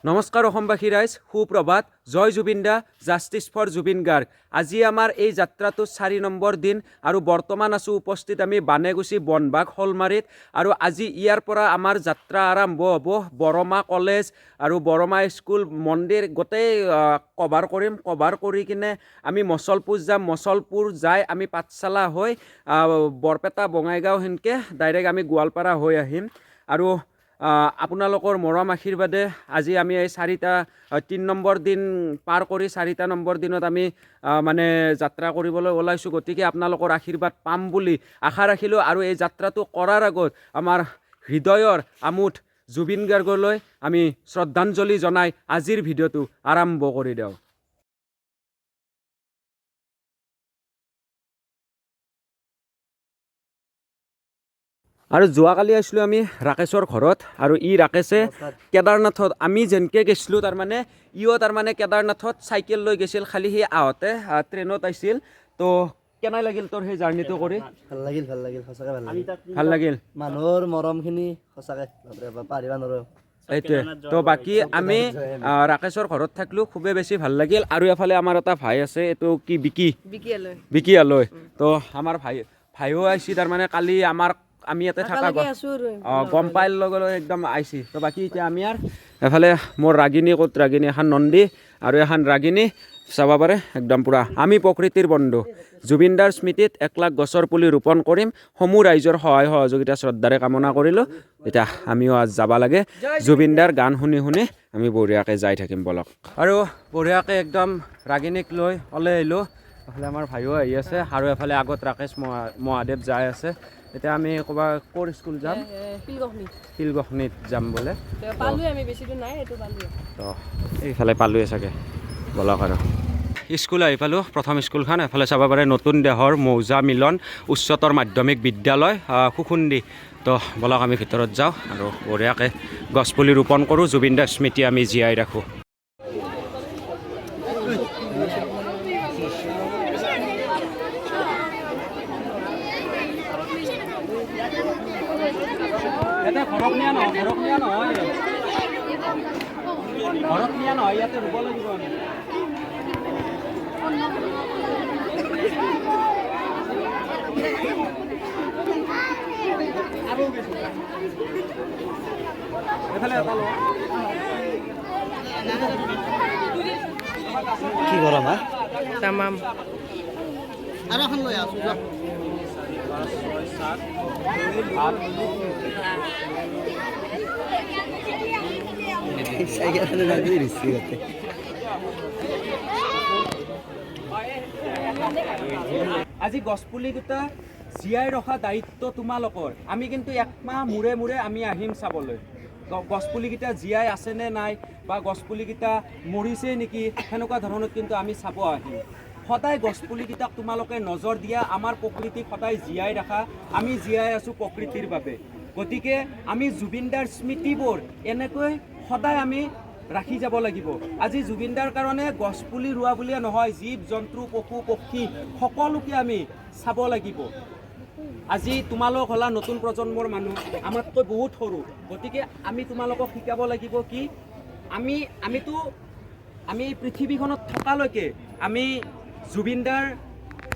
নমস্কাৰ অসমবাসী ৰাইজ, সুপ্ৰভাত। জয় জুবিন দা, জাষ্টিছ ফৰ জুবিন গাৰ্গ। আজি আমাৰ এই যাত্ৰাটো 4 নম্বৰ দিন আৰু বৰ্তমান আছোঁ উপস্থিত আমি বানেগুচি বনবাগ শলমাৰীত। আৰু আজি ইয়াৰ পৰা আমাৰ যাত্ৰা আৰম্ভ হ'ব। বৰমা কলেজ আৰু বৰমা স্কুল মন্দিৰ গোটেই কভাৰ কৰিম। কভাৰ কৰি কিনে আমি মচলপুৰ যাম। মচলপুৰ যাই আমি পাঠশালা হৈ বৰপেটা বঙাইগাঁও সেনকৈ ডাইৰেক্ট আমি গোৱালপাৰা হৈ আহিম। আৰু আপোনালোকৰ মৰম আশীৰ্বাদে আজি আমি এই 3 নম্বৰ দিন পাৰ কৰি 4টা নম্বৰ দিনত আমি মানে যাত্ৰা কৰিবলৈ ওলাইছোঁ। গতিকে আপোনালোকৰ আশীৰ্বাদ পাম বুলি আশা ৰাখিলোঁ। আৰু এই যাত্ৰাটো কৰাৰ আগত আমাৰ হৃদয়ৰ আমোঠ জুবিন গাৰ্গলৈ আমি শ্ৰদ্ধাঞ্জলি জনাই আজিৰ ভিডিঅ'টো আৰম্ভ কৰি দিওঁ। আৰু যোৱাকালি আহিছিলোঁ আমি ৰাকেশৰ ঘৰত। আৰু ৰাকেশে কেদাৰনাথত আমি যেনেকৈ গৈছিলোঁ তাৰমানে তাৰমানে কেদাৰনাথত চাইকেল লৈ গৈছিল। খালি সি আহোঁতে ট্ৰেইনত আহিছিল। তো কেনে লাগিল তোৰ সেই জাৰ্ণিটো কৰি? ভাল লাগিল সঁচাকৈ ভাল লাগিল। মানুহৰ মৰমখিনি সঁচাকৈ পাৰিব নোৱাৰোঁ। সেইটোৱে। তো বাকী আমি ৰাকেশৰ ঘৰত থাকিলোঁ, খুবেই বেছি ভাল লাগিল। আৰু এফালে আমাৰ এটা ভাই আছে, এইটো কি বিকি আলয়। তো আমাৰ ভাইও আহিছে তাৰমানে কালি আমি ইয়াতে থকা গম পাই লগে লগে একদম আহিছে। তো বাকী এতিয়া আমি আৰু এফালে মোৰ ৰাগিনী ক'ত ৰাগিনী এখন নন্দী আৰু এখন ৰাগিনী চাব পাৰে একদম পূৰা। আমি প্ৰকৃতিৰ বন্ধু। জুবিনদাৰ স্মৃতিত 1 লাখ গছৰ পুলি ৰোপণ কৰিম। সমূহ ৰাইজৰ সহায় সহযোগিতা শ্ৰদ্ধাৰে কামনা কৰিলোঁ। এতিয়া আমিও আজ যাব লাগে। জুবিনদাৰ গান শুনি শুনি আমি বঢ়িয়াকৈ যাই থাকিম বলক। আৰু বঢ়িয়াকৈ একদম ৰাগিনীক লৈ ওলাই আহিলোঁ। এফালে আমাৰ ভাইও আহি আছে আৰু এফালে আগত ৰাকেশ মহাদেৱ যাই আছে। এতিয়া আমি ক'ৰ স্কুল যাম? শিলগখনিত যাম বোলে। তো এইফালে পালোৱে চাগে বলক। আৰু স্কুল আহি পালোঁ, প্ৰথম স্কুলখন। এফালে চাব পাৰে নতুন দেহৰ মৌজা মিলন উচ্চতৰ মাধ্যমিক বিদ্যালয় সুখুন্দি। তো বলক আমি ভিতৰত যাওঁ আৰু বঢ়িয়াকৈ গছপুলি ৰোপণ কৰোঁ। জুবিনদাৰ স্মৃতি আমি জীয়াই ৰাখোঁ। ঘৰত নিয়া নহয়, ইয়াতে ৰুব লাগিব আমি। কি গৰম তামাম আৰু এখন লৈ আছোঁ। আজি গছপুলিকেইটা জীয়াই ৰখা দায়িত্ব তোমালোকৰ। আমি কিন্তু 1 মাহ মূৰে মূৰে আমি আহিম চাবলৈ গছপুলিকেইটা জীয়াই আছেনে নাই বা গছপুলিকেইটা মৰিছে নেকি, সেনেকুৱা ধৰণত কিন্তু আমি চাব আহিম। সদায় গছপুলিকেইটাক তোমালোকে নজৰ দিয়া। আমাৰ প্ৰকৃতিক সদায় জীয়াই ৰাখা। আমি জীয়াই আছোঁ প্ৰকৃতিৰ বাবে। গতিকে আমি জুবিনদাৰ স্মৃতিবোৰ এনেকৈ সদায় আমি ৰাখি যাব লাগিব। আজি জুবিনদাৰ কাৰণে গছপুলি ৰোৱা বুলিয়ে নহয়, জীৱ জন্তু পশু পক্ষী সকলোকে আমি চাব লাগিব। আজি তোমালোক হ'লা নতুন প্ৰজন্মৰ মানুহ, আমাতকৈ বহুত সৰু। গতিকে আমি তোমালোকক শিকাব লাগিব কি আমি পৃথিৱীখনত থকালৈকে আমি জুবিনদাৰ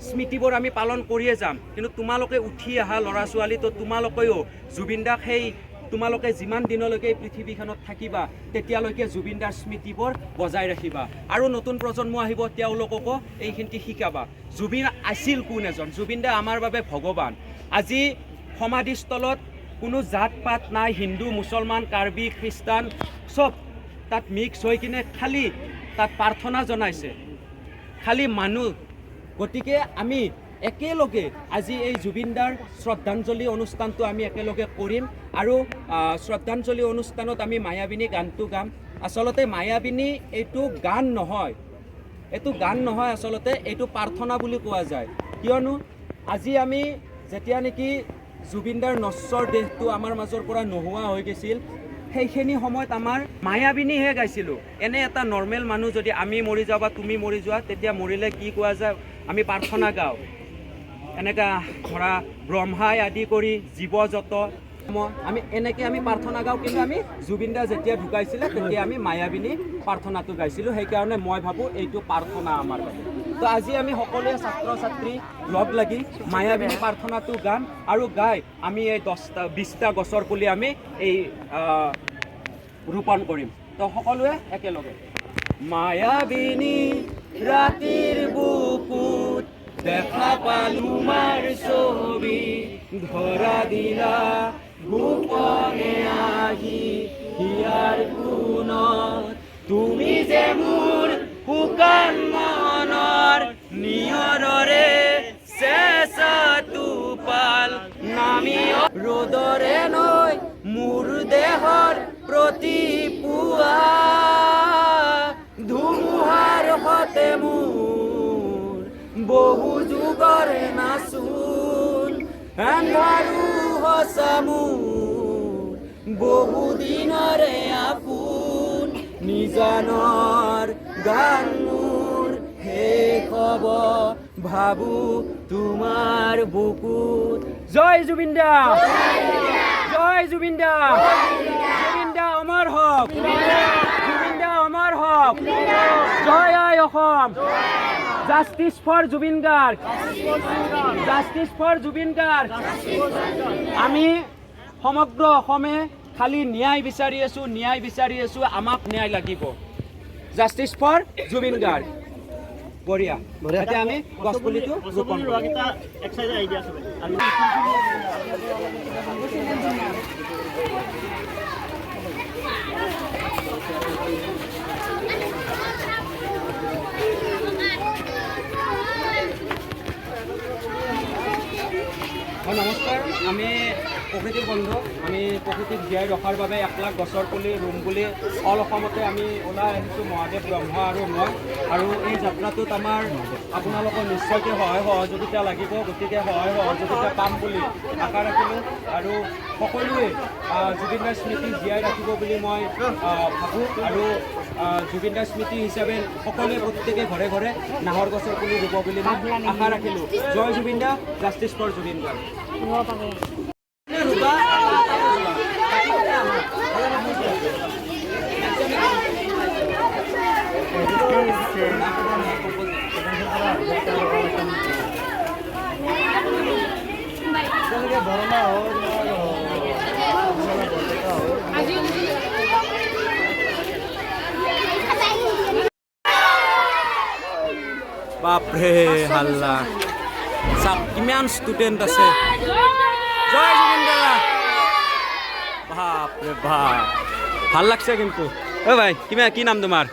স্মৃতিবোৰ আমি পালন কৰিয়ে যাম। কিন্তু তোমালোকে উঠি অহা ল'ৰা ছোৱালী, তো তোমালোকেও জুবিনদাক তোমালোকে যিমান দিনলৈকে এই পৃথিৱীখনত থাকিবা তেতিয়ালৈকে জুবিনদাৰ স্মৃতিবোৰ বজাই ৰাখিবা। আৰু নতুন প্ৰজন্ম আহিব, তেওঁলোককো এইখিনি শিকাবা জুবিন আছিল কোন এজন। জুবিনদা আমাৰ বাবে ভগৱান। আজি সমাধিস্থলত কোনো জাত পাত নাই, হিন্দু মুছলমান কাৰ্বি খ্ৰীষ্টান চব তাত মিক্স হৈ কিনে খালি তাত প্ৰাৰ্থনা জনাইছে, খালি মানুহ। গতিকে আমি একেলগে আজি এই জুবিনদাৰ শ্ৰদ্ধাঞ্জলি অনুষ্ঠানটো আমি একেলগে কৰিম। আৰু শ্ৰদ্ধাঞ্জলি অনুষ্ঠানত আমি মায়াবিনী গানটো গাম। আচলতে মায়াবিনী এইটো গান নহয়, আচলতে এইটো প্ৰাৰ্থনা বুলি কোৱা যায়। কিয়নো আজি আমি যেতিয়া নেকি জুবিনদাৰ নশ্বৰ দেহটো আমাৰ মাজৰ পৰা নোহোৱা হৈ গৈছিল, সেইখিনি সময়ত আমাৰ মায়াবিনীহে গাইছিলোঁ। এনে এটা নৰ্মেল মানুহ যদি আমি মৰি যাওঁ বা তুমি মৰি যোৱা, তেতিয়া মৰিলে কি কোৱা যায়? আমি প্ৰাৰ্থনা গাওঁ। এনেকা ধৰা ব্ৰহ্মাই আদি কৰি জীৱ যত আমি এনেকৈ আমি প্ৰাৰ্থনা গাওঁ, কিন্তু আমি জুবিন দা যেতিয়া ঢুকাইছিলে তেতিয়া আমি মায়াবিনী প্ৰাৰ্থনাটো গাইছিলোঁ। সেইকাৰণে মই ভাবোঁ এইটো প্ৰাৰ্থনা আমাৰ বাবে। তো আজি আমি সকলোৱে ছাত্ৰ ছাত্ৰী লগ লাগি মায়াবিনী প্ৰাৰ্থনাটো গাম আৰু গাই আমি এই 20টা গছৰ পুলি আমি এই ৰোপণ কৰিম। তো সকলোৱে একেলগে মায়াবিনী ৰাতিৰ বুকুত দেখা পালো মাৰ ছবি, ধৰা দিলা গোপনে আহি হিয়াৰ কোণত, তুমি যে মোৰ শুকান মনৰ নিয়ৰৰে চেঁচা টোপাল, নামি ৰ'দৰে নৈ মোৰ দেহৰ প্ৰতি পুৱা, ধুমুহাৰ সতে মোৰ বহু যুগৰ নাচোন, আন্ধাৰো সঁচা মোৰ বহু দিনৰে আপোন, নিজানৰ গান মোৰ শেষ হ'ব ভাবো তোমাৰ বুকুত। জয় জুবিন দা, জয় জুবিন দা, জুবিন দা অমৰ হওক, জুবিন দা অমৰ হওক, জয় আই Assam, justice for Zubeen Garg, justice for Zubeen Garg. আমি সমগ্ৰ অসমে খালি ন্যায় বিচাৰি আছোঁ, ন্যায় বিচাৰি আছোঁ, আমাক ন্যায় লাগিব। Justice for Zubeen Garg. বঢ়িয়া, এতিয়া আমি গছপুলিটো ৰোপণ কৰিম। নমস্কাৰ, আমি প্ৰকৃতিৰ বন্ধু, আমি প্ৰকৃতিক জীয়াই ৰখাৰ বাবে 1 লাখ গছৰ পুলি ৰুম বুলি অল অসমতে আমি ওলাই আহিছোঁ, মহাদেৱ ব্ৰহ্ম আৰু মই। আৰু এই যাত্ৰাটোত আমাৰ আপোনালোকৰ নিশ্চয়কৈ সহায় সহযোগিতা লাগিব, গতিকে সহায় সহযোগিতা পাম বুলি আশা ৰাখিলোঁ। আৰু সকলোৱে জুবিন দাৰ স্মৃতি জীয়াই ৰাখিব বুলি মই ভাবোঁ। আৰু জুবিন দাৰ স্মৃতি হিচাপে সকলোৱে প্ৰত্যেকে ঘৰে ঘৰে নাহৰ গছৰ পুলি ৰুব বুলি মই আশা ৰাখিলোঁ। জয় জুবিন দা, জাষ্টিছ ফৰ জুবিন গাৰ্গ। বাপৰে হাল্লা, চাওক কিমান ষ্টুডেণ্ট আছে। জয় জুবিন দা, বাপৰে বাপ, ভাল লাগছে কিন্তু। অ' ভাই, কি নাম তোমাৰ?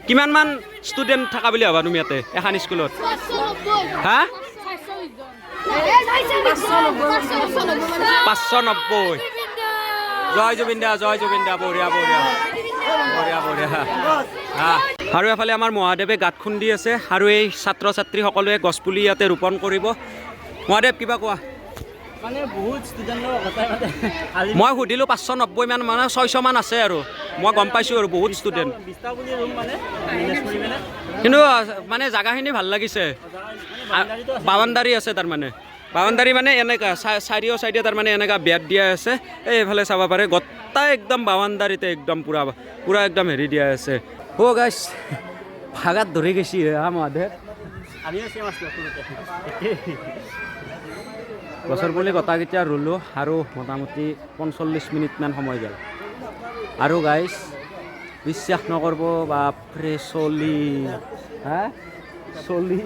কিমানমান ষ্টুডেণ্ট থকা বুলি ভাবা তুমি ইয়াতে এখন স্কুলত? হা, 590। জয় জুবিন দা, জয় জুবিন দা, বঢ়িয়া বঢ়িয়া বঢ়িয়া বঢ়িয়া। আৰু এফালে আমাৰ মহাদেৱে গাঁত খুন্দি আছে আৰু এই ছাত্ৰ ছাত্ৰী সকলোৱে গছপুলি ইয়াতে ৰোপণ কৰিব। মহাদেৱ কিবা কোৱা। মানে বহুত ষ্টুডেণ্টৰ মই সুধিলোঁ 590 মান, মানে 600 মান আছে আৰু মই গম পাইছোঁ আৰু বহুত ষ্টুডেণ্ট। কিন্তু মানে জেগাখিনি ভাল লাগিছে, বাউণ্ডাৰী আছে তাৰমানে। বাউণ্ডাৰী মানে এনেকুৱা চাৰিও চাইডে তাৰমানে এনেকুৱা বেট দিয়া আছে। এইফালে চাব পাৰে গোটেই একদম বাউণ্ডাৰীতে একদম পূৰা একদম হেৰি দিয়া আছে। অ' গাইছ, ভাগাত ধৰি গৈছি হা মহাদেৱ। গছৰ পুলি গোটাকেইটা ৰুলোঁ আৰু মোটামুটি 45 মিনিটমান সময় গ'ল। আৰু গাইছ বিশ্বাস নকৰিব, বাপৰে চলি হা চলি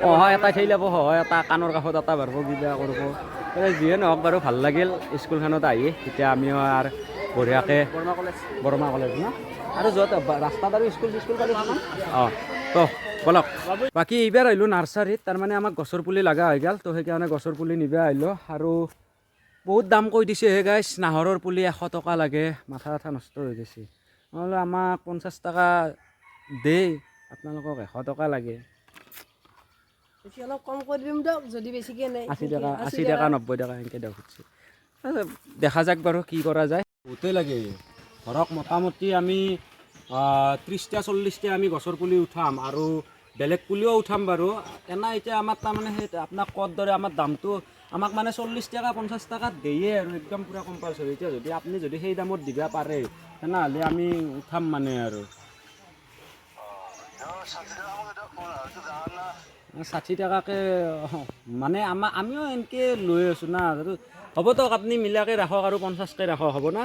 সহায় এটা খেলি ল'ব, সহায় এটা কাণৰ কাষত এটা বাঢ়িব, কিবা কৰিব। যিয়ে নহওক বাৰু ভাল লাগিল স্কুলখনত আহি। এতিয়া আমিও আৰু বঢ়িয়াকৈ বৰমা কলেজ ন, আৰু য'ত ৰাস্তাত আৰু স্কুল পাৰি। অঁ, তো বলক। বাকী এইবাৰ আহিলোঁ নাৰ্চাৰীত, তাৰমানে আমাক গছৰ পুলি লগা হৈ গ'ল, তো সেইকাৰণে গছৰ পুলি নিব আহিলোঁ। আৰু বহুত দাম কৈ দিছে হে গাইছ, নাহৰৰ পুলি 100 টকা লাগে, মাথা নষ্ট হৈ গৈছে। মই বোলো আমাক 50 টকা দেই, আপোনালোকক 100 টকা লাগে। অলপ কম কৰি দিম দিয়ক, যদি বেছিকৈ নাই। 80 টকা 90 টকা এনেকৈ দিয়ক খুজিছে। দেখা যাক বাৰু কি কৰা যায়। বহুতেই লাগে ধৰক, মোটামুটি আমি 30টা 40টা আমি গছৰ পুলি উঠাম আৰু বেলেগ পুলিও উঠাম বাৰু। এতিয়া আমাৰ তাৰমানে সেই আপোনাক কোৱাৰ দৰে আমাৰ দামটো আমাক মানে 40 টাকা 50 টাকাত দিয়ে আৰু একদম পুৰা কম্পালচৰি। এতিয়া যদি আপুনি যদি সেই দামত দিবা পাৰে তেনেহ'লে আমি উঠাম মানে আৰু 60 টাকাকে মানে আমিও এনেকৈ লৈ আছোঁ না। হ'ব দিয়ক আপুনি মিলাকৈ ৰাখক আৰু 50কৈ ৰাখক, হ'ব না?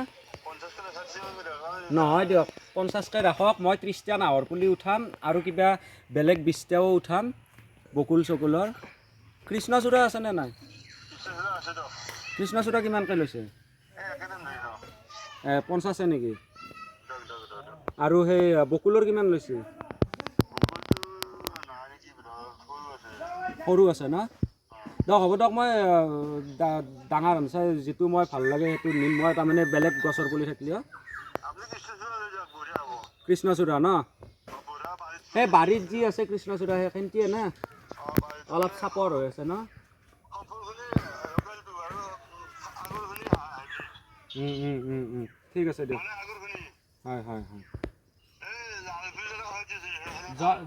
নহয় দিয়ক 50কৈ ৰাখক। মই 30টা নাহৰ পুলি উঠাম আৰু কিবা বেলেগ 20টাও উঠাম বকুল চকুলৰ। কৃষ্ণচূড়া আছেনে নাই? কৃষ্ণচূড়া কিমানকৈ লৈছে? 50 নেকি? আৰু সেই বকুলৰ কিমান লৈছে? সৰু আছে না? দিয়ক হ'ব দিয়ক, মই ডাঙৰ চাই যিটো মই ভাল লাগে সেইটো নিম। মই তাৰমানে বেলেগ গছৰ পুলি থাকিলেও কৃষ্ণচূড়া ন, সেই বাৰীত যি আছে কৃষ্ণচূড়া সেইখিনিয়ে না, অলপ চাপৰ হৈ আছে ন? ঠিক আছে দিয়ক। হয় হয় হয়।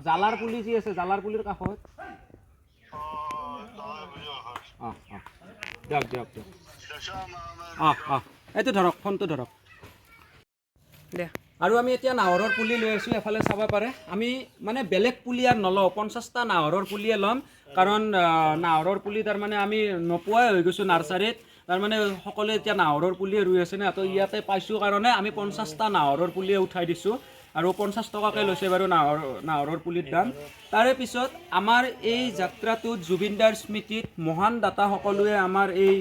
জালাৰ পুলি যি আছে জালাৰ পুলিৰ কাষত দিয়ক দিয়ক দিয়ক। এইটো ধৰক, ফোনটো ধৰক দে। আৰু আমি এতিয়া নাহৰৰ পুলি লৈ আছোঁ, এফালে চাব পাৰে। আমি মানে বেলেগ পুলি আৰু নলওঁ, 50টা নাহৰৰ পুলিয়ে ল'ম। কাৰণ নাহৰৰ পুলি তাৰমানে আমি নোপোৱাই হৈ গৈছোঁ নাৰ্চাৰীত। তাৰমানে সকলোৱে এতিয়া নাহৰৰ পুলিয়ে ৰুই আছে না, তো ইয়াতে পাইছোঁ কাৰণে আমি 50টা নাহৰৰ পুলিয়ে উঠাই দিছোঁ। আৰু 50 টকাকৈ লৈছে বাৰু নাহৰৰ পুলিৰ দাম। তাৰে পিছত আমাৰ এই যাত্ৰাটোত জুবিনদাৰ স্মৃতিত মহান দাতা সকলোৱে আমাৰ এই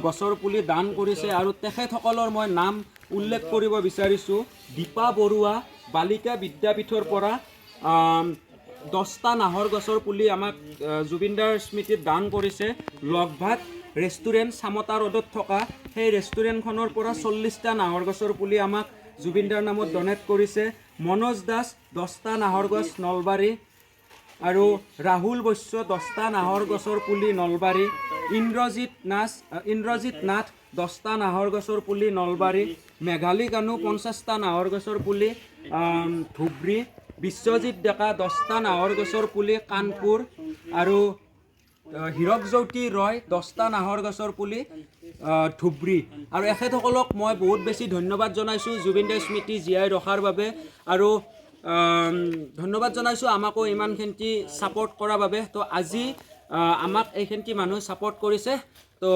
গছৰ পুলি দান কৰিছে। আৰু তেখেতসকলৰ মই নাম উল্লেখ কৰিব বিচাৰিছোঁ। দীপা বৰুৱা বালিকা বিদ্যাপীঠৰ পৰা 10টা নাহৰ গছৰ পুলি আমাক জুবিনদাৰ স্মৃতিত দান কৰিছে। লগভাত ৰেষ্টুৰেণ্ট চামতা ৰোডত থকা সেই ৰেষ্টুৰেণ্টখনৰ পৰা 40টা নাহৰ গছৰ পুলি আমাক জুবিনদাৰ নামত ডনেট কৰিছে। মনোজ দাস 10টা নাহৰ গছ নলবাৰী। আৰু ৰাহুল বৈশ্য 10টা নাহৰ গছৰ পুলি নলবাৰী। ইন্দ্ৰজিৎ নাথ 10টা নাহৰ গছৰ পুলি নলবাৰী। মেঘালী কানু 50টা নাহৰ গছৰ পুলি ধুবুৰী। বিশ্বজিৎ ডেকা 10টা নাহৰ গছৰ পুলি কানপুৰ। আৰু হীৰকজ্যোতি ৰয় 10টা নাহৰ গছৰ পুলি ধুবুৰী। আৰু এখেতসকলক মই বহুত বেছি ধন্যবাদ জনাইছোঁ জুবিনদাৰ স্মৃতি জীয়াই ৰখাৰ বাবে। আৰু ধন্যবাদ জনাইছোঁ আমাকো ইমানখিনি ছাপোৰ্ট কৰাৰ বাবে। তো আজি আমাক এইখিনি মানুহ ছাপোৰ্ট কৰিছে। তো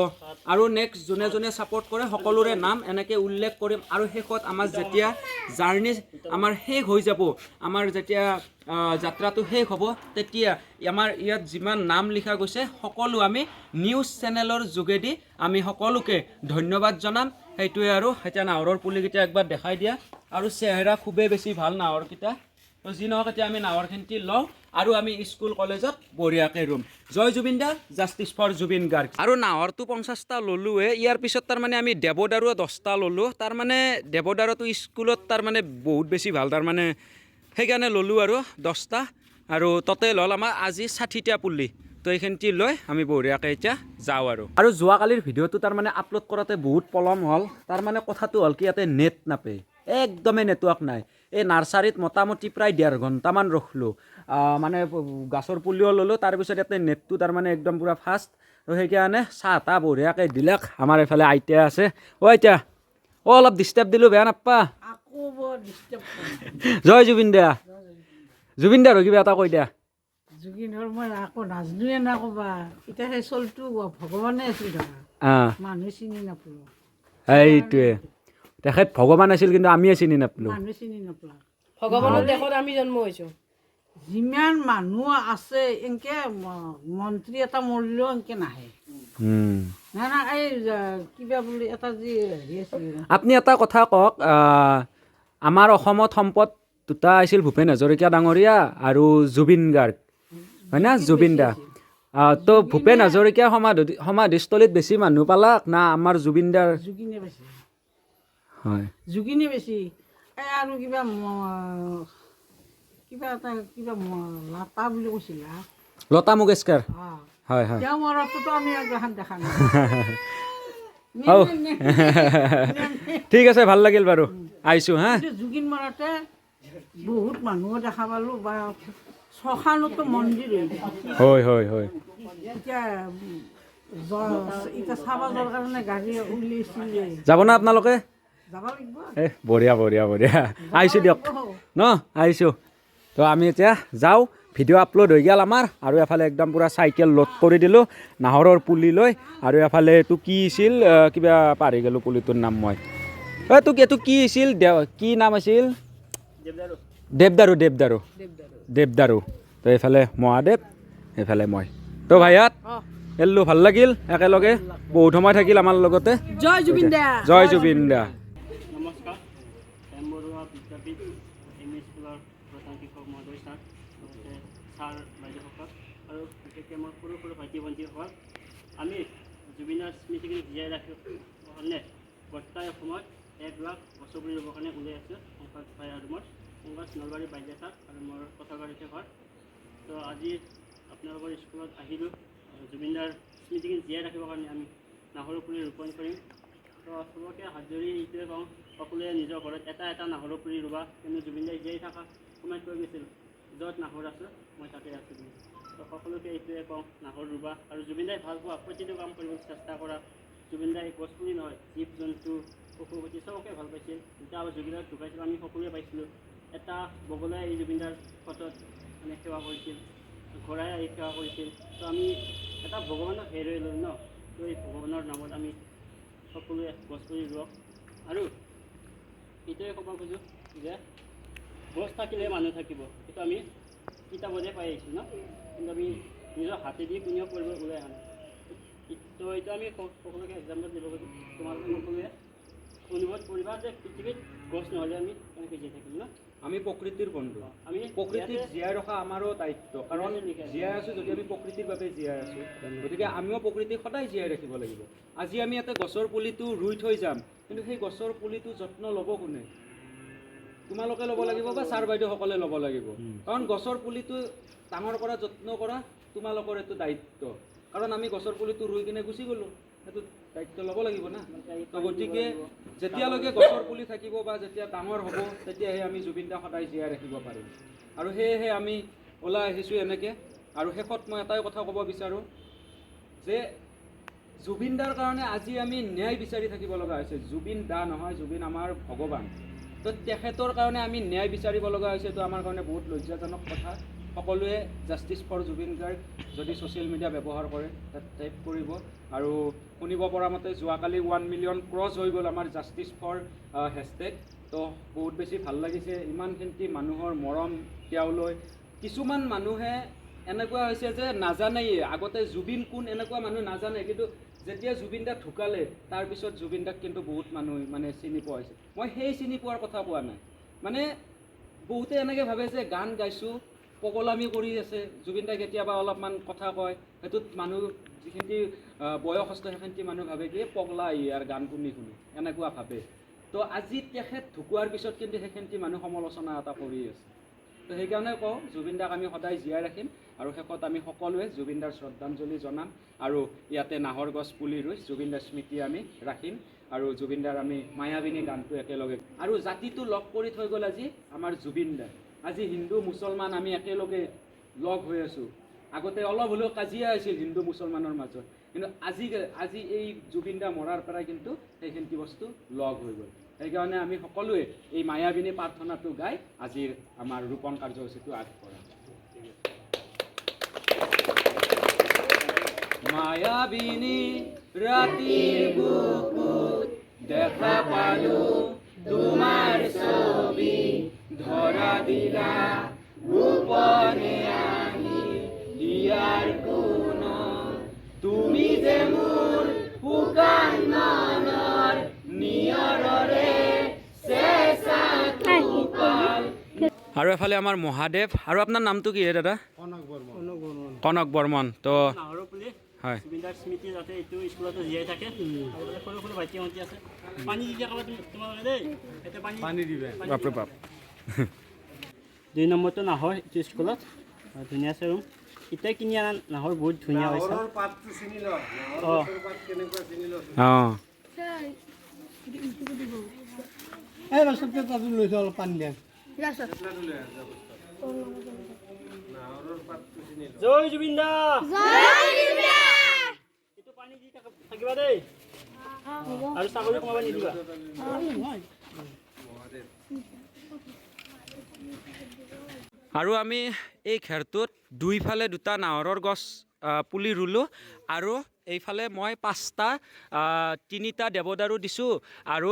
আৰু নেক্সট যোনে যোনে ছাপোৰ্ট কৰে সকলোৰে নাম এনেকৈ উল্লেখ কৰিম। আৰু শেষত আমাৰ যেতিয়া জাৰ্ণি আমাৰ শেষ হৈ যাব, আমাৰ যেতিয়া যাত্ৰাটো শেষ হ'ব, তেতিয়া আমাৰ ইয়াত যিমান নাম লিখা গৈছে সকলো আমি নিউজ চেনেলৰ যোগেদি আমি সকলোকে ধন্যবাদ জনাম। সেইটোৱে আৰু এতিয়া নাহৰৰ পুলিকেইটা একবাৰ দেখাই দিয়া। আৰু চেহেৰা খুবেই বেছি ভাল নাহৰকেইটা। তো যি নহওক এতিয়া আমি নাহৰখিনি লওঁ আৰু আমি স্কুল কলেজত বঢ়িয়াকৈ ৰুম। জয় জুবিন দা, জাষ্টিছ ফৰ জুবিন গাৰ্গ। আৰু নাহৰটো 50টা ল'লোৱে। ইয়াৰ পিছত তাৰমানে আমি দেৱদাৰু 10টা ল'লোঁ। তাৰমানে দেৱদাৰুটো স্কুলত তাৰমানে বহুত বেছি ভাল, তাৰমানে সেইকাৰণে ল'লোঁ আৰু 10টা। আৰু টোটেল হ'ল আমাৰ আজি 60টা পুলি। তো এইখিনি লৈ আমি বঢ়িয়াকৈ এতিয়া যাওঁ। আৰু যোৱাকালিৰ ভিডিঅ'টো তাৰমানে আপলোড কৰাতে বহুত পলম হ'ল। তাৰমানে কথাটো হ'ল কি, ইয়াতে নেট নাপায়, একদমেই নেটৱৰ্ক নাই। এই নাৰ্চাৰীত মোটামুটি প্ৰায় 1.5 ঘণ্টামান ৰখিলোঁ। মানে গছৰ পুলিও ল'লোঁ, তাৰপিছত ইয়াতে নেটটো তাৰমানে একদম পূৰা ফাষ্ট। তো সেইকাৰণে চাহ তাহ বঢ়িয়াকৈ দিলাক। আমাৰ এইফালে আইতা আছে। আইতা অলপ ডিষ্টাৰ্ব দিলোঁ, বেয়া নাপা? জয় জুবিন দা। জুবিন দাৰ কিবা এটা কৈ দিয়া। জুবিনৰ মই আকৌ নাজনোৱে না ক'বা। এতিয়া সেই চলটো ভগৱানে আছিল ধৰা, মানুহে চিনি নাপালোঁ। সেইটোৱে, তেখেত ভগৱান আছিল কিন্তু আমিয়ে চিনি নাপালোঁ। মানুহে চিনি নাপালোঁ। ভগৱানৰ দেশত আমি জন্ম হৈছোঁ। যিমান মানুহ আছে এনেকৈ মন্ত্ৰী এটা মৰিলেও এনেকৈ নাহে। নাই না, এই কিবা বুলি এটা যি হেৰি আছিল। আপুনি এটা কথা কওক, আমাৰ অসমত সম্পদ দুটা আছিল, ভূপেন হাজৰিকা ডাঙৰীয়া আৰু জুবিন গাৰ্গ, হয় না? জুবিন দা। তো ভূপেন হাজৰিকা সমাধিস্থলীত বেছি মানুহ পালাক না আমাৰ জুবিন দাৰ? জুবিনে বেছি। হয়, জুবিনে বেছি। এই আৰু কিবা এটা কিবা লতা বুলি কৈছিলা, লতা মংগেশকাৰ। হয় হয়। তেওঁ মৰততো আমি এখন দেখা নাই। ঠিক আছে, ভাল লাগিল বাৰু, আহিছোঁ হা। জুবিন মৰাতে বহুত মানুহো দেখা পালোঁ, বা শ্মশানতো মন্দিৰ হয় হয় হয়। এতিয়া এতিয়া চাব যোৱাৰ কাৰণে গাড়ী উলিয়াইছিলে যাব না আপোনালোকে যাব লাগিব বঢ়িয়া বঢ়িয়া বঢ়িয়া আহিছোঁ দিয়ক ন আহিছোঁ তো আমি এতিয়া যাওঁ ভিডিঅ' আপলোড হৈ গ'ল আমাৰ আৰু এফালে একদম পূৰা চাইকেল লোড কৰি দিলোঁ নাহৰৰ পুলি লৈ আৰু এফালে এইটো কি আছিল কিবা পাহৰি গ'লোঁ পুলিটোৰ নাম মই এইটো কি আছিল কি নাম আছিল দেৱদাৰু দেৱদাৰু দেৱদাৰু তো এইফালে মহাদেৱ এইফালে মই তো ভাইয়াত এল্লো ভাল লাগিল একেলগে বহুত সময় থাকিল আমাৰ লগতে জয় জুবিন দা জয় জুবিন দা নমস্কাৰ এম বৰুৱা বিদ্যাপীঠ এম ই স্কুলৰ প্ৰধান শিক্ষক মহোদয় ছাৰ লগতে ছাৰ বাইদেউসকল আৰু বিশেষকৈ মোৰ সৰু সৰু ভাইটি ভণ্টিসকল আমি জুবিনৰ স্মৃতিখিনি জীয়াই ৰাখিবৰ কাৰণে বৰ্তমান সময়ত 1 লাখ গছৰ পুলি ৰুবৰ কাৰণে ওলাই আছোঁ শংকৰ ভাই আৰু মোৰ শংকৰ নলবাৰী বাইদেউ ছাৰ আৰু মোৰ পথাৰবাৰীতে ঘৰ তো আজি আপোনালোকৰ স্কুলত আহিলোঁ জুবিনদাৰ স্মৃতিখিনি জীয়াই ৰাখিবৰ কাৰণে আমি নাহৰৰ পুলি ৰোপণ কৰিম তো চবকে হাত ধৰি এইটোৱে কওঁ সকলোৱে নিজৰ ঘৰত এটা এটা নাহৰৰ পুলি ৰুবা কিন্তু জুবিনদাই জীয়াই থকা কমেণ্ট কৰি গৈছিল য'ত নাহৰ আছে মই তাতে আছোঁ বুলি তো সকলোকে এইটোৱে কওঁ নাহৰ ৰুবা আৰু জুবিনদাই ভাল পোৱা প্ৰতিটো কাম কৰিবলৈ চেষ্টা কৰা জুবিনদাই গছ পুলি নহয় জীৱ জন্তু পশু পক্ষী চবকে ভাল পাইছিল যেতিয়া জুবিনদাক ঢুকাইছিল আমি সকলোৱে পাইছিলোঁ এটা বগলাই এই জুবিনদাৰ ফটোত মানে সেৱা কৰিছিল ঘোঁৰাই আহি সেৱা কৰিছিল তো আমি এটা ভগৱানক হেৰুৱাই ল'লোঁ ন তো এই ভগৱানৰ নামত আমি সকলোৱে গছ পুলি ৰুৱক আৰু এইটোৱে ক'ব খোজোঁ যে গছ থাকিলে মানুহ থাকিব সেইটো আমি কিতাপতে পাই আহিছোঁ ন কিন্তু আমি নিজৰ হাতেদি কোনেও কৰিব ওলাই অহা নাই তো এইটো আমি সকলোকে এক্সাম্পল দিব খোজোঁ তোমালোকে সকলোৱে অনুভৱ কৰিবা যে পৃথিৱীত গছ নহ'লে আমি কেনেকৈ জীয়াই থাকিম ন আমি প্ৰকৃতিৰ বন্ধু আমি প্ৰকৃতিক জীয়াই ৰখা আমাৰো দায়িত্ব কাৰণ জীয়াই আছোঁ যদি আমি প্ৰকৃতিৰ বাবে জীয়াই আছোঁ গতিকে আমিও প্ৰকৃতিক সদায় জীয়াই ৰাখিব লাগিব আজি আমি ইয়াতে গছৰ পুলিটো ৰুই থৈ যাম কিন্তু সেই গছৰ পুলিটো যত্ন ল'ব কোনে তোমালোকে ল'ব লাগিব বা ছাৰ বাইদেউসকলে ল'ব লাগিব কাৰণ গছৰ পুলিটো ডাঙৰ কৰা যত্ন কৰা তোমালোকৰ এইটো দায়িত্ব কাৰণ আমি গছৰ পুলিটো ৰুই কিনে গুচি গ'লোঁ সেইটো দায়িত্ব ল'ব লাগিব না তো গতিকে যেতিয়ালৈকে গছৰ পুলি থাকিব বা যেতিয়া ডাঙৰ হ'ব তেতিয়াহে আমি জুবিন দাক সদায় জীয়াই ৰাখিব পাৰিম আৰু সেয়েহে আমি ওলাই আহিছোঁ এনেকৈ আৰু শেষত মই এটাই কথা ক'ব বিচাৰোঁ যে জুবিন দাৰ কাৰণে আজি আমি ন্যায় বিচাৰি থাকিব লগা হৈছে জুবিন দা নহয় জুবিন আমাৰ ভগৱান তো তেখেতৰ কাৰণে আমি ন্যায় বিচাৰিব লগা হৈছে এইটো আমাৰ কাৰণে বহুত লজ্জাজনক কথা সকলোৱে জাষ্টিছ ফৰ জুবিন গাৰ্গ যদি ছ'চিয়েল মিডিয়া ব্যৱহাৰ কৰে তাত টাইপ কৰিব আৰু শুনিব পৰা মতে যোৱাকালি 1 মিলিয়ন ক্ৰছ হৈ গ'ল আমাৰ জাষ্টিছ ফৰ হেছটেগ তো বহুত বেছি ভাল লাগিছে ইমানখিনি মানুহৰ মৰম তেওঁলৈ কিছুমান মানুহে এনেকুৱা হৈছে যে নাজানেই আগতে জুবিন কোন এনেকুৱা মানুহ নাজানে কিন্তু যেতিয়া জুবিন দা ঢুকালে তাৰপিছত জুবিন দাক কিন্তু বহুত মানুহ মানে চিনি পোৱা হৈছে মই সেই চিনি পোৱাৰ কথা কোৱা নাই মানে বহুতে এনেকৈ ভাবে যে গান গাইছোঁ পগলামি কৰি আছে জুবিন দাই কেতিয়াবা অলপমান কথা কয় সেইটোত মানুহ যিখিনি বয়সস্থ সেইখিনি মানুহ ভাবে কি পগলা ইয়াৰ গান শুনি এনেকুৱা ভাবে তো আজি তেখেত ঢুকোৱাৰ পিছত কিন্তু সেইখিনি মানুহ সমালোচনা এটা কৰি আছে তো সেইকাৰণে কওঁ জুবিন দাক আমি সদায় জীয়াই ৰাখিম আৰু শেষত আমি সকলোৱে জুবিন দাৰ শ্ৰদ্ধাঞ্জলি জনাম আৰু ইয়াতে নাহৰ গছ পুলি ৰুই জুবিন দাৰ স্মৃতি আমি ৰাখিম আৰু জুবিন দাৰ আমি মায়াবিনী গানটো একেলগে আৰু জাতিটো লগ কৰি থৈ গ'ল আজি আমাৰ জুবিন দা আজি হিন্দু মুছলমান আমি একেলগে লগ হৈ আছোঁ আগতে অলপ হ'লেও কাজিয়া হৈছিল হিন্দু মুছলমানৰ মাজত কিন্তু আজি এই জুবিন দা মৰাৰ পৰাই কিন্তু সেইখিনি বস্তু লগ হৈ গ'ল সেইকাৰণে আমি সকলোৱে এই মায়াবিনী প্ৰাৰ্থনাটো গাই আজিৰ আমাৰ ৰোপণ কাৰ্যসূচীটো আগবঢ়াম মায়াবিনী ৰাতিৰ বুকুত দেখা পালোঁ তোমাৰ ছবি ধৰা দিলা গোপনে আহি ইয়াৰ কোন তুমি যে মোৰ শুকান মনৰ নিয়ৰৰে চেঁচা টোপাল আৰু এফালে আমাৰ মহাদেৱ আৰু আপোনাৰ নামটো কি দাদা কনক বৰ্মন তো নাহৰৰ পুলি হয় জুবিনদাৰ স্মৃতি যাতে এইটো স্কুলতো জীয়াই থাকে আৰু সৰু সৰু ভাইটি ভণ্টি আছে পানী দি দিয়া তোমালোকে দেই এতিয়া পানী দিবে বাপৰে বাপ 2 নম্বৰটো নাহৰ এইটো স্কুলত ধুনীয়া আছে ৰুম এতিয়া কিনি অনা নাহৰ বহুত ধুনীয়া হৈছে অঁ জয় জুবিন দা পানী দি থাকিবা দেই আৰু ছাগলী সোমাব নিদিবা আৰু আমি এই খেৰটোত দুইফালে দুটা নাহৰৰ গছ পুলি ৰুলোঁ আৰু এইফালে মই 5টা 3টা দেৱদাৰু দিছোঁ আৰু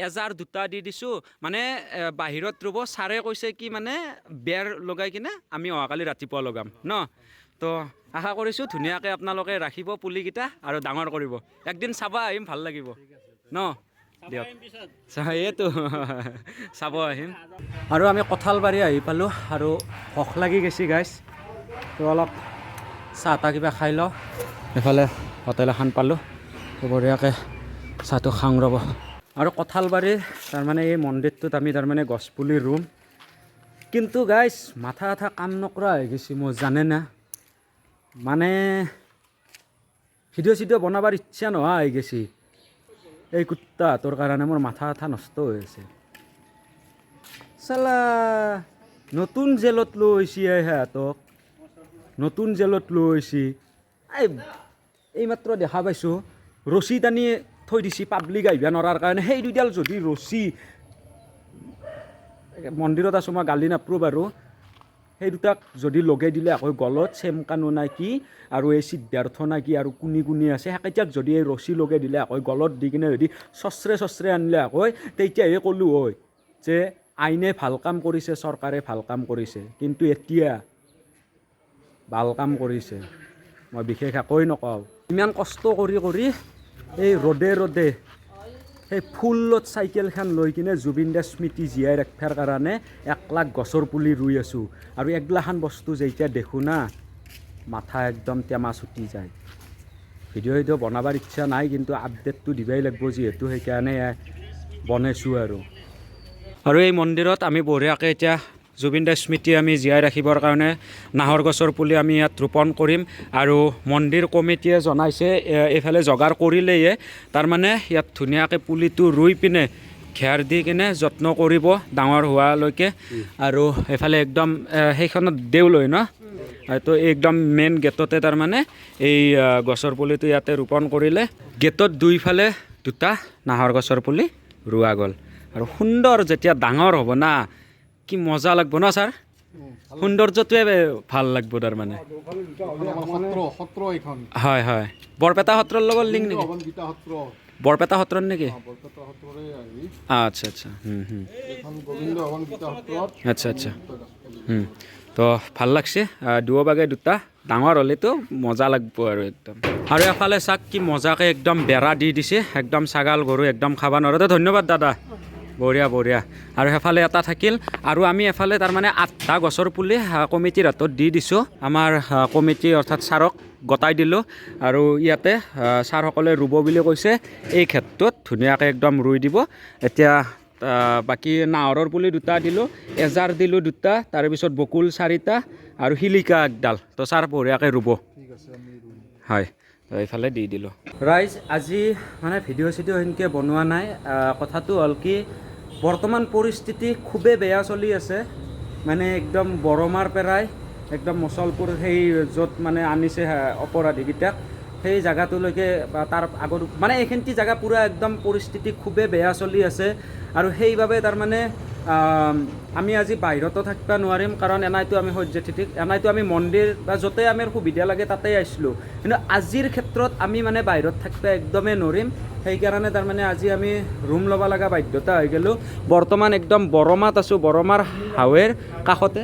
এজাৰ 2টা দি দিছোঁ মানে বাহিৰত ৰুব ছাৰে কৈছে কি মানে বেৰ লগাই কিনে আমি অহাকালি ৰাতিপুৱা লগাম ন তো আশা কৰিছোঁ ধুনীয়াকৈ আপোনালোকে ৰাখিব পুলিকেইটা আৰু ডাঙৰ কৰিব একদিন চাব আহিম ভাল লাগিব ন দিয়ক এইটো চাব আহিম আৰু আমি কঁঠালবাৰী আহি পালোঁ আৰু ভোক লাগি গৈছে গাইছ তো অলপ চাহ তাহ কিবা খাই লওঁ এইফালে হোটেল এখন পালোঁ তো বঢ়িয়াকৈ চাহটো খাওঁ ৰ'ব আৰু কঁঠালবাৰীৰ তাৰমানে এই মন্দিৰটোত আমি তাৰমানে গছপুলি ৰুম কিন্তু গাইছ মাথা আঠা কাম নকৰা হৈ গৈছে মই জানে না মানে ভিডিঅ' চিডিঅ' বনাবৰ ইচ্ছা নোহোৱা হৈ গৈছে এই কুত্তাটোৰ কাৰণে মোৰ মাথা আঠা নষ্ট হৈ আছে চালা নতুন জেলত লৈ আহিছে সিহঁতক নতুন জেলত লৈ আহিছে এইমাত্ৰ দেখা পাইছোঁ ৰছী টানি থৈ দিছে পাব্লিক আহিব নোৱাৰাৰ কাৰণে সেই দুডাল যদি ৰছী মন্দিৰত আছোঁ মই গালি নাপাৰোঁ বাৰু সেই দুটাক যদি লগাই দিলে আকৌ গলত চেম কানো নাই কি আৰু এই সিদ্ধাৰ্থ নাই কি আৰু কুনি কুনি আছে সেইকেইটাক যদি এই ৰছী লগাই দিলে আকৌ গলত দি কিনে যদি চচৰে আনিলে আকৌ তেতিয়াহে ক'লোঁ হয় যে আইনে ভাল কাম কৰিছে চৰকাৰে ভাল কাম কৰিছে কিন্তু এতিয়া ভাল কাম কৰিছে মই বিশেষ একোৱেই নকওঁ ইমান কষ্ট কৰি এই ৰ'দে সেই ফুলত চাইকেলখন লৈ কিনে জুবিন দাৰ স্মৃতি জীয়াই ৰাখিবৰ কাৰণে 1 লাখ গছৰ পুলি ৰুই আছোঁ আৰু এগলাখান বস্তু যেতিয়া দেখোঁ না মাথা একদম টেমা ছুটি যায় ভিডিঅ' বনাবৰ ইচ্ছা নাই কিন্তু আপডেটটো দিবই লাগিব যিহেতু সেইকাৰণে বনাইছোঁ আৰু এই মন্দিৰত আমি বঢ়িয়াকৈ এতিয়া জুবিন দাৰ স্মৃতি আমি জীয়াই ৰাখিবৰ কাৰণে নাহৰ গছৰ পুলি আমি ইয়াত ৰোপণ কৰিম আৰু মন্দিৰ কমিটিয়ে জনাইছে এইফালে যোগাৰ কৰিলেয়ে তাৰমানে ইয়াত ধুনীয়াকৈ পুলিটো ৰুই পিনে খেৰ দি কিনে যত্ন কৰিব ডাঙৰ হোৱালৈকে আৰু এইফালে একদম সেইখনত দেউল হয় ন তো একদম মেইন গেটতে তাৰমানে এই গছৰ পুলিটো ইয়াতে ৰোপণ কৰিলে গেটত দুইফালে 2টা নাহৰ গছৰ পুলি ৰোৱা গ'ল আৰু সুন্দৰ যেতিয়া ডাঙৰ হ'ব না কি মজা লাগব না ছাৰ সৌন্দৰ্যটোৱে ভাল লাগব তাৰমানে হয় হয় বৰপেটা সত্ৰৰ লগত লিংক নেকি বৰপেটা সত্ৰৰ নেকি আচ্ছা আচ্ছা আচ্ছা আচ্ছা তো ভাল লাগছে দুয়োভাগে 2টা ডাঙৰ হ'লেতো মজা লাগব আৰু এফালে চাওক কি মজাকৈ একদম বেৰা দি দিছে একদম ছাগাল গৰু একদম খাব নোৱাৰোঁ ধন্যবাদ দাদা বঢ়িয়া আৰু সেইফালে এটা থাকিল আৰু আমি এফালে তাৰমানে 8টা গছৰ পুলি কমিটিৰ হাতত দি দিছোঁ আমাৰ কমিটি অৰ্থাৎ ছাৰক গতাই দিলোঁ আৰু ইয়াতে ছাৰসকলে ৰুব বুলি কৈছে এই ক্ষেত্ৰত ধুনীয়াকৈ একদম ৰুই দিব এতিয়া বাকী নাহৰৰ পুলি 2টা দিলোঁ এজাৰ দিলোঁ 2টা তাৰপিছত বকুল 4টা আৰু শিলিকা 1ডাল তো ছাৰ বঢ়িয়াকৈ ৰুব হয় তো এইফালে দি দিলোঁ ৰাইজ আজি মানে ভিডিঅ' চিডিঅ' সেনেকৈ বনোৱা নাই কথাটো হ'ল কি বৰ্তমান পৰিস্থিতি খুবেই বেয়া চলি আছে মানে একদম বৰমাৰ পৰাই একদম মচলপুৰ সেই য'ত মানে আনিছে অপৰাধীকেইটাক সেই জেগাটোলৈকে তাৰ আগত মানে এইখিনি জেগা পূৰা একদম পৰিস্থিতি খুবেই বেয়া চলি আছে আৰু সেইবাবে তাৰমানে আমি আজি বাহিৰতো থাকিব নোৱাৰিম কাৰণ এনাইতো আমি সহ্যথিতিক এনাইতো আমি মন্দিৰ বা য'তে আমাৰ সুবিধা লাগে তাতেই আহিছিলোঁ কিন্তু আজিৰ ক্ষেত্ৰত আমি মানে বাহিৰত থাকিব একদমেই নোৱাৰিম সেইকাৰণে তাৰমানে আজি আমি ৰুম ল'ব লগা বাধ্যতা হৈ গ'লোঁ বৰ্তমান একদম বৰমাত আছোঁ বৰমাৰ হাৱেৰ কাষতে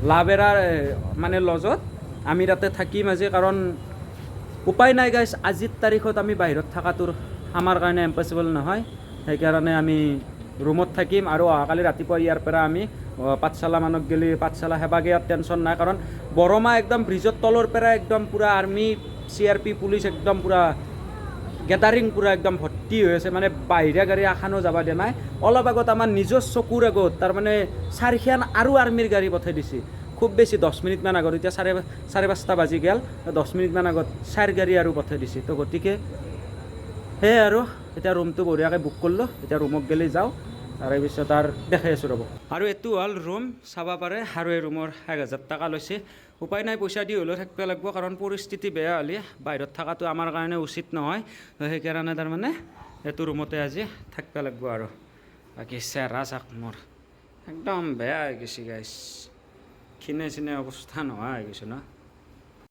লাভেৰাৰ মানে লজত আমি তাতে থাকিম আজি কাৰণ উপায় নাই গাইছ আজিৰ তাৰিখত আমি বাহিৰত থকাটোৰ আমাৰ কাৰণে ইম্পচিবল নহয় সেইকাৰণে আমি ৰুমত থাকিম আৰু অহাকালি ৰাতিপুৱা ইয়াৰ পৰা আমি পাঠশালা মানক গেলি পাঠশালা হেবাগে ইয়াত টেনশ্যন নাই কাৰণ বৰমা একদম ব্ৰিজৰ তলৰ পৰা একদম পূৰা আৰ্মি CRP পুলিচ একদম পূৰা গেদাৰিং পূৰা একদম ভৰ্তি হৈ আছে মানে বাহিৰা গাড়ী এখনো যাব দিয়া নাই অলপ আগত আমাৰ নিজৰ চকুৰ আগত তাৰমানে 4খন আৰু আৰ্মিৰ গাড়ী পঠাই দিছে খুব বেছি 10 মিনিটমান আগত এতিয়া 5:30 বাজি গ'ল 10 মিনিটমান আগত 4 গাড়ী আৰু পঠাই দিছে তো গতিকে সেয়ে আৰু এতিয়া ৰুমটো বঢ়িয়াকৈ বুক কৰিলোঁ এতিয়া ৰুমত গ'লে যাওঁ তাৰে পিছত আৰু দেখাই আছোঁ ৰ'ব। আৰু এইটো হ'ল ৰুম চাব পাৰে, আৰু এই ৰুমৰ 1000 টকা লৈছে। উপায় নাই, পইচা দি হ'লেও থাকিব লাগিব, কাৰণ পৰিস্থিতি বেয়া হ'লে বাহিৰত থকাটো আমাৰ কাৰণে উচিত নহয়। সেইকাৰণে তাৰমানে এইটো ৰুমতে আজি থাকিব লাগিব আৰু। বাকী চেহেৰা চাক মোৰ একদম বেয়া হৈ গৈছে গাইছ, খিনে চিনে অৱস্থা নোহোৱা হৈ গৈছে ন।